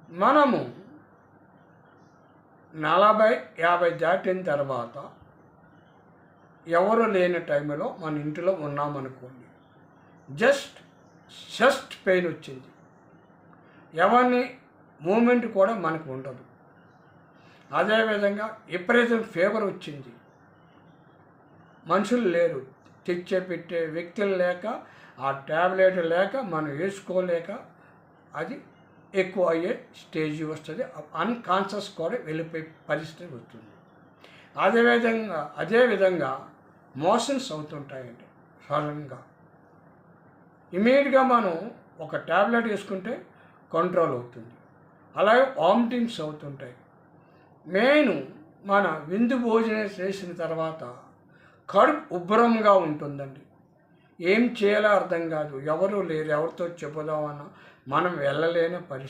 మనము 40-50 దాటిన తర్వాత ఎవరు లేని టైంలో మన ఇంటిలో ఉన్నామనుకోండి, జస్ట్ పెయిన్ వచ్చింది, ఎవరిని మూమెంట్ కూడా మనకు ఉండదు. అదేవిధంగా విపరీతం ఫీవర్ వచ్చింది, మనుషులు లేరు, తెచ్చే పెట్టే వ్యక్తులు లేక, ఆ ట్యాబ్లెట్ లేక, మనం వేసుకోలేక అది ఎక్కువ అయ్యే స్టేజ్ వస్తుంది. అన్కాన్షియస్ కూడా వెళ్ళిపోయే పరిస్థితి వస్తుంది. అదేవిధంగా మోషన్స్ అవుతుంటాయండి సడన్గా. ఇమీడియట్గా మనం ఒక ట్యాబ్లెట్ వేసుకుంటే కంట్రోల్ అవుతుంది. అలాగే వామిటింగ్స్ అవుతుంటాయి. మెయిన్ మన విందు భోజనం చేసిన తర్వాత కడుపు ఉబ్బరంగా ఉంటుందండి. ఏం చేయాలో అర్థం కాదు, ఎవరు లేరు, ఎవరితో చెప్పుదామన్నా మనం వెళ్ళలేని పరిస్థితి.